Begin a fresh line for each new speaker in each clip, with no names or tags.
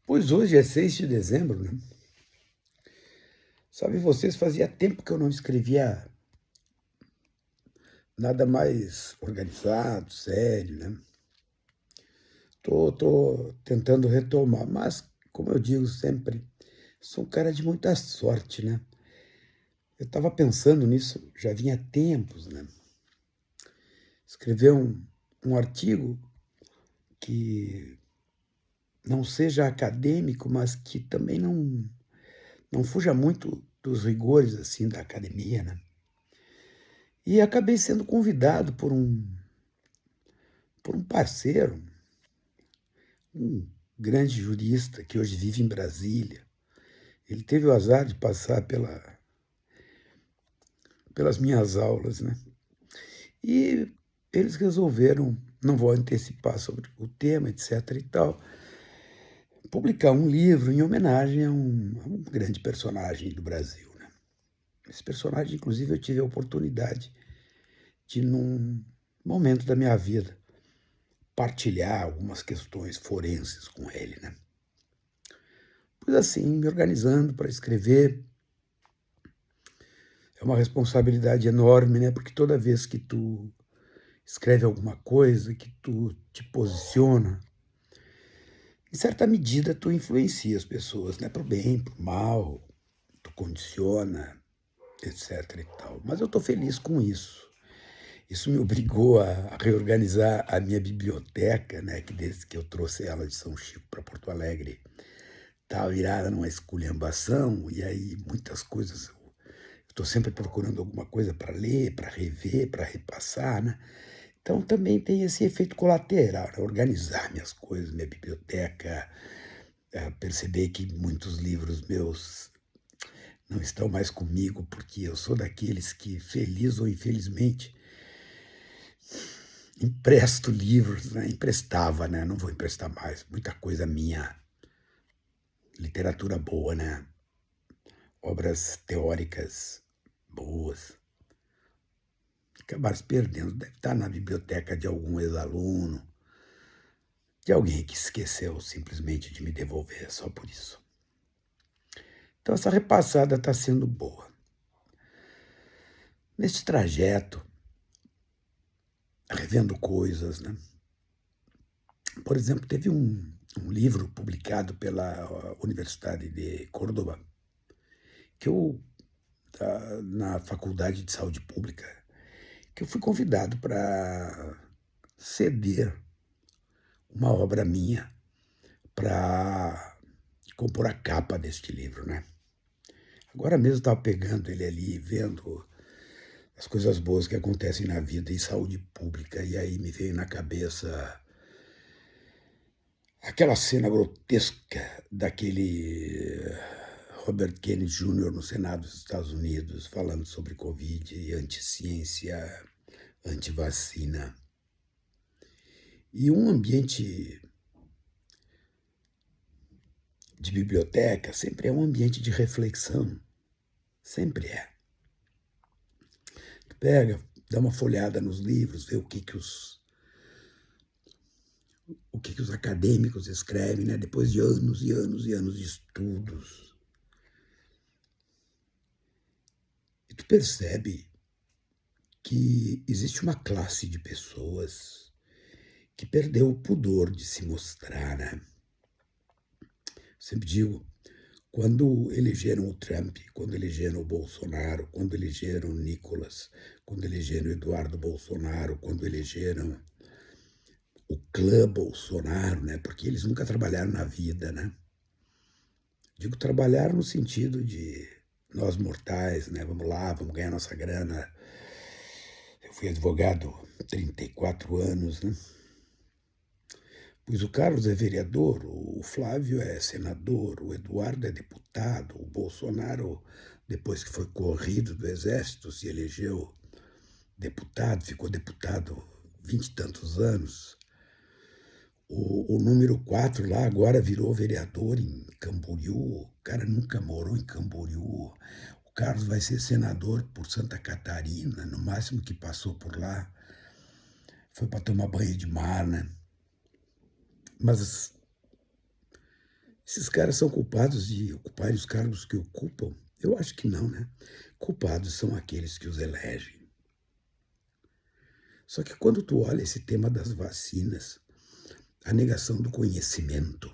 Pois hoje é 6 de dezembro, né? Sabe, vocês, fazia tempo que eu não escrevia nada mais organizado, sério, né? Tô tentando retomar, mas, como eu digo sempre, sou um cara de muita sorte, né? Eu estava pensando nisso, já vinha tempos, né? Escrever um artigo que não seja acadêmico, mas que também não fuja muito dos rigores, assim, da academia, né? E acabei sendo convidado por um parceiro, um grande jurista que hoje vive em Brasília. Ele teve o azar de passar pelas minhas aulas, né? E eles resolveram, não vou antecipar sobre o tema, etc. e tal, publicar um livro em homenagem a um grande personagem do Brasil, né? Esse personagem, inclusive, eu tive a oportunidade de, num momento da minha vida, partilhar algumas questões forenses com ele, né? Pois assim, me organizando para escrever. É uma responsabilidade enorme, né? Porque toda vez que tu escreve alguma coisa, que tu te posiciona, em certa medida tu influencia as pessoas, né? Pro bem, pro mal, tu condiciona, etc. e tal. Mas eu estou feliz com isso. Isso me obrigou a reorganizar a minha biblioteca, né? Que desde que eu trouxe ela de São Chico para Porto Alegre, tá virada numa esculhambação, e aí muitas coisas estou sempre procurando alguma coisa para ler, para rever, para repassar, né? Então também tem esse efeito colateral, né? Organizar minhas coisas, minha biblioteca, perceber que muitos livros meus não estão mais comigo, porque eu sou daqueles que, feliz ou infelizmente, empresto livros, né? Emprestava, né? Não vou emprestar mais. Muita coisa minha, literatura boa, né? Obras teóricas boas. Acabaram se perdendo. Deve estar na biblioteca de algum ex-aluno, de alguém que esqueceu simplesmente de me devolver, só por isso. Então essa repassada está sendo boa. Nesse trajeto, revendo coisas, né? Por exemplo, teve um livro publicado pela Universidade de Córdoba, que eu, na Faculdade de Saúde Pública, que eu fui convidado para ceder uma obra minha para compor a capa deste livro, né? Agora mesmo estava pegando ele ali, vendo as coisas boas que acontecem na vida e saúde pública, e aí me veio na cabeça aquela cena grotesca daquele Robert Kennedy Jr. no Senado dos Estados Unidos, falando sobre Covid e anti-ciência, anti-vacina. E um ambiente de biblioteca sempre é um ambiente de reflexão, sempre é. Tu pega, dá uma folhada nos livros, vê o que os acadêmicos escrevem, né? Depois de anos e anos e anos de estudos. E tu percebe que existe uma classe de pessoas que perdeu o pudor de se mostrar, né? Sempre digo, quando elegeram o Trump, quando elegeram o Bolsonaro, quando elegeram o Nicolas, quando elegeram o Eduardo Bolsonaro, quando elegeram o clã Bolsonaro, né? Porque eles nunca trabalharam na vida, né? Digo trabalhar no sentido de nós mortais, né? Vamos lá, vamos ganhar nossa grana. Eu fui advogado há 34 anos, né? Pois o Carlos é vereador, o Flávio é senador, o Eduardo é deputado, o Bolsonaro, depois que foi corrido do Exército, se elegeu deputado, ficou deputado 20 e tantos anos. O número 4 lá agora virou vereador em Camboriú. O cara nunca morou em Camboriú. O Carlos vai ser senador por Santa Catarina, no máximo que passou por lá. Foi para tomar banho de mar, né? Mas Esses caras são culpados de ocuparem os cargos que ocupam? Eu acho que não, né? Culpados são aqueles que os elegem. Só que quando tu olha esse tema das vacinas, a negação do conhecimento,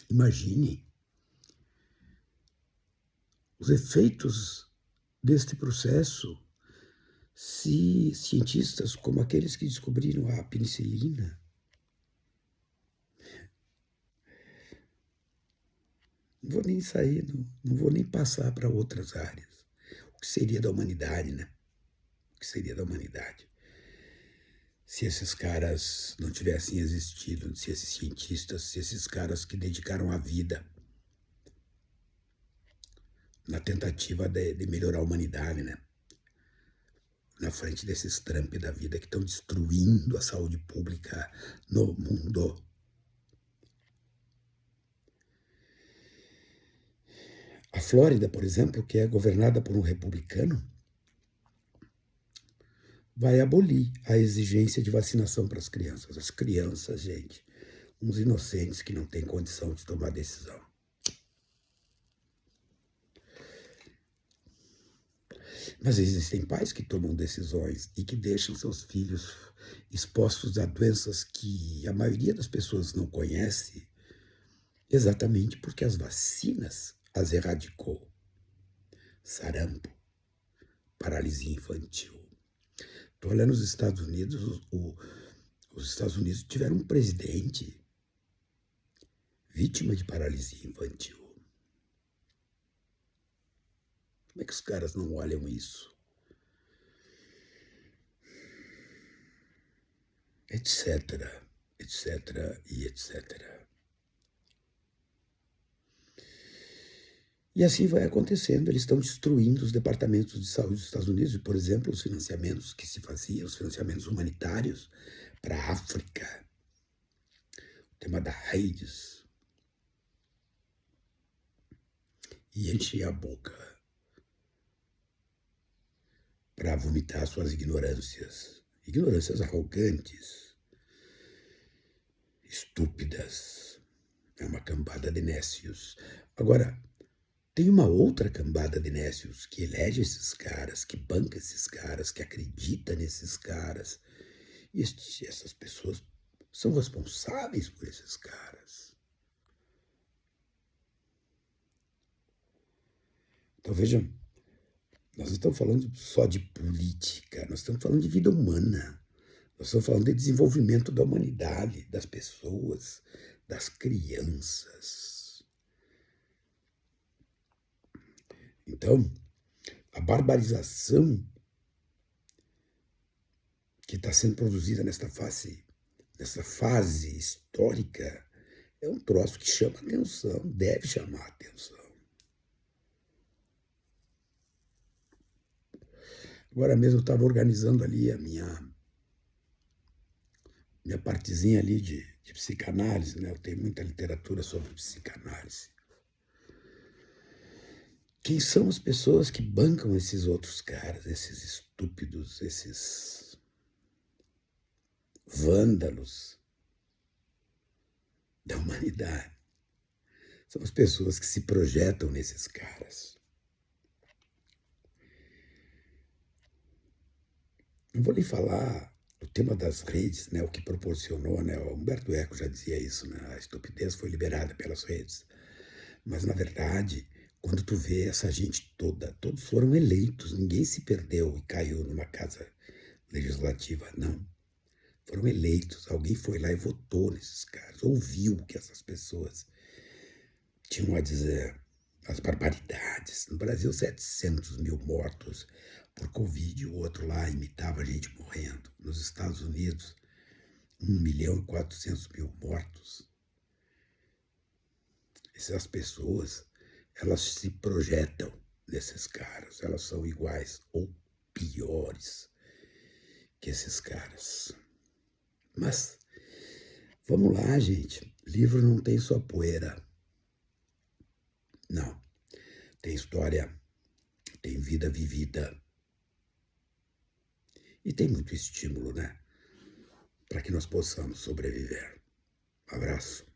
imagine os efeitos deste processo se cientistas como aqueles que descobriram a penicilina não vou nem sair, não vou nem passar para outras áreas. O que seria da humanidade, né? O que seria da humanidade? Se esses caras não tivessem existido, se esses cientistas, se esses caras que dedicaram a vida na tentativa de melhorar a humanidade, né? Na frente desses Trump da vida que estão destruindo a saúde pública no mundo. A Flórida, por exemplo, que é governada por um republicano, vai abolir a exigência de vacinação para as crianças. As crianças, gente, uns inocentes que não têm condição de tomar decisão. Mas existem pais que tomam decisões e que deixam seus filhos expostos a doenças que a maioria das pessoas não conhece, exatamente porque as vacinas as erradicou. Sarampo, paralisia infantil. Estou olhando os Estados Unidos, os Estados Unidos tiveram um presidente vítima de paralisia infantil. Como é que os caras não olham isso? Etc, etc e etc. E assim vai acontecendo, eles estão destruindo os departamentos de saúde dos Estados Unidos, e, por exemplo, os financiamentos que se faziam, os financiamentos humanitários para a África, o tema da AIDS, e enchem a boca para vomitar suas ignorâncias arrogantes, estúpidas, é uma cambada de nécios. Agora, tem uma outra cambada de nécios que elege esses caras, que banca esses caras, que acredita nesses caras. E essas pessoas são responsáveis por esses caras. Então vejam, nós não estamos falando só de política, nós estamos falando de vida humana. Nós estamos falando de desenvolvimento da humanidade, das pessoas, das crianças. Então, a barbarização que está sendo produzida nessa fase histórica é um troço que chama atenção, deve chamar atenção. Agora mesmo eu estava organizando ali a minha partezinha ali de psicanálise, né? Eu tenho muita literatura sobre psicanálise. Quem são as pessoas que bancam esses outros caras, esses estúpidos, esses vândalos da humanidade? São as pessoas que se projetam nesses caras. Não vou nem falar do tema das redes, né, o que proporcionou, né, o Humberto Eco já dizia isso, né, a estupidez foi liberada pelas redes. Mas, na verdade, quando tu vê essa gente toda, todos foram eleitos, ninguém se perdeu e caiu numa casa legislativa, não. Foram eleitos, alguém foi lá e votou nesses caras, ouviu o que essas pessoas tinham a dizer, as barbaridades. No Brasil, 700 mil mortos por Covid, o outro lá imitava a gente morrendo. Nos Estados Unidos, 1.400.000 mortos. Essas pessoas, elas se projetam nesses caras, elas são iguais ou piores que esses caras. Mas, vamos lá, gente, livro não tem só poeira. Não, tem história, tem vida vivida e tem muito estímulo, né? Para que nós possamos sobreviver. Um abraço.